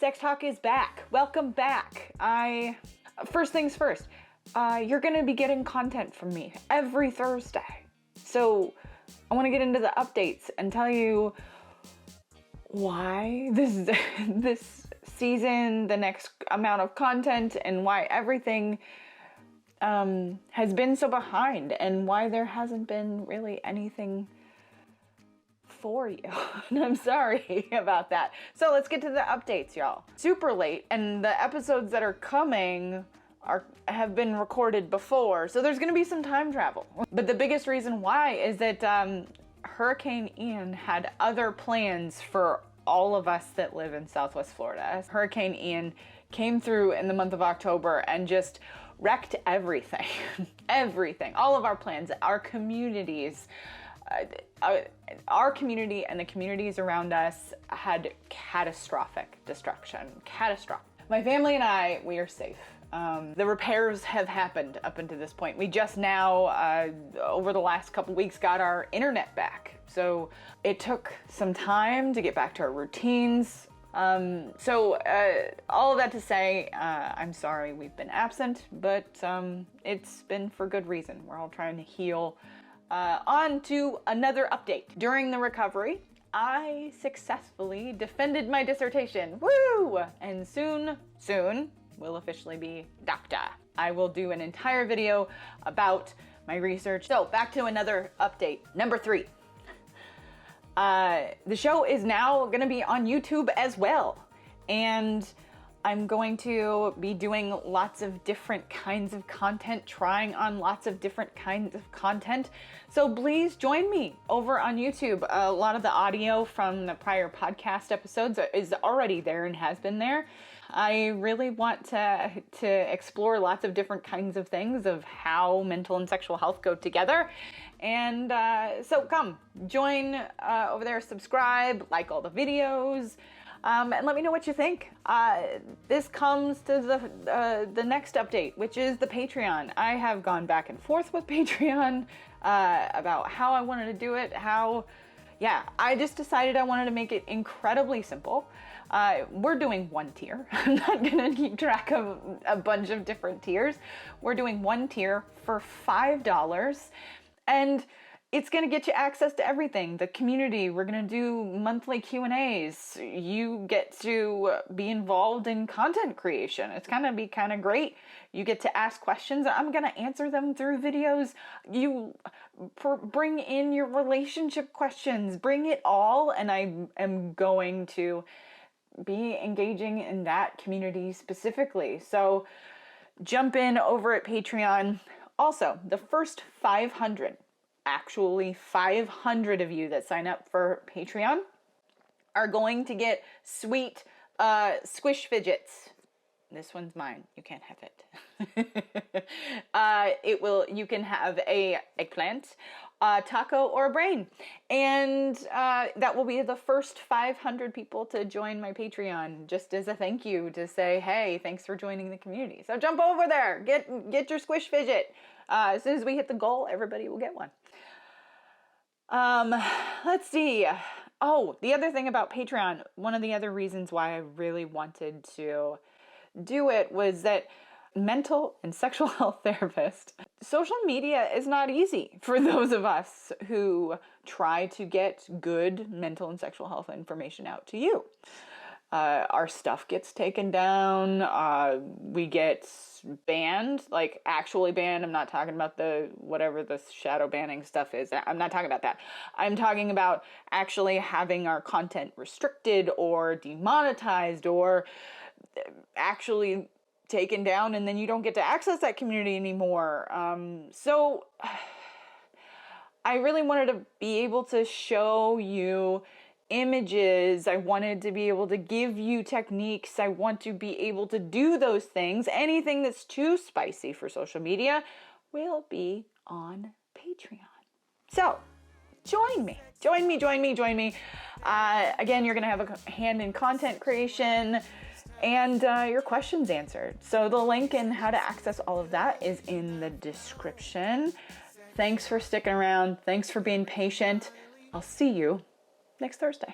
Sex Talk is back. Welcome back. First things first, you're gonna be getting content from me every Thursday. So I wanna get into the updates and tell you why this season, the next amount of content, and why everything has been so behind, and why there hasn't been really anything for you. And I'm sorry about that. So let's get to the updates, y'all. Super late, and the episodes that are coming have been recorded before, so there's gonna be some time travel. But the biggest reason why is that Hurricane Ian had other plans for all of us that live in Southwest Florida. Hurricane Ian came through in the month of October and just wrecked everything. Everything. All of our plans, our communities, our community and the communities around us had catastrophic destruction. Catastrophic. My family and I, we are safe. The repairs have happened up until this point. We just now, over the last couple weeks, got our internet back. So it took some time to get back to our routines. All of that to say, I'm sorry we've been absent, but it's been for good reason. We're all trying to heal. On to another update. During the recovery, I successfully defended my dissertation. Woo! And soon will officially be doctor. I will do an entire video about my research. So back to another update. Number 3. The show is now gonna be on YouTube as well. And I'm going to be doing lots of different kinds of content, trying on lots of different kinds of content. So please join me over on YouTube. A lot of the audio from the prior podcast episodes is already there and has been there. I really want to explore lots of different kinds of things of how mental and sexual health go together. And so come, join over there, subscribe, like all the videos. And let me know what you think. This comes to the next update, which is the Patreon. I have gone back and forth with Patreon about how I wanted to do it, I just decided I wanted to make it incredibly simple. We're doing one tier. I'm not gonna keep track of a bunch of different tiers. We're doing one tier for $5, and it's gonna get you access to everything. The community, we're gonna do monthly Q&As. You get to be involved in content creation. It's gonna be kind of great. You get to ask questions. I'm gonna answer them through videos. You bring in your relationship questions, bring it all, and I am going to be engaging in that community specifically. So jump in over at Patreon. Also, the first 500 of you that sign up for Patreon are going to get sweet squish fidgets. This one's mine. You can't have it. You can have a eggplant, a taco, or a brain. And that will be the first 500 people to join my Patreon, just as a thank you, to say, hey, thanks for joining the community. So jump over there, get your squish fidget. As soon as we hit the goal, everybody will get one. Let's see. Oh, the other thing about Patreon, one of the other reasons why I really wanted to do it was that mental and sexual health therapist, social media is not easy for those of us who try to get good mental and sexual health information out to you. Our stuff gets taken down, we get banned, like actually banned. I'm not talking about whatever the shadow banning stuff is. I'm not talking about that. I'm talking about actually having our content restricted or demonetized or actually taken down, and then you don't get to access that community anymore. So I really wanted to be able to show you images. I wanted to be able to give you techniques. I want to be able to do those things. Anything that's too spicy for social media will be on Patreon. So join me. Again, you're going to have a hand in content creation and your questions answered. So the link and how to access all of that is in the description. Thanks for sticking around. Thanks for being patient. I'll see you next Thursday.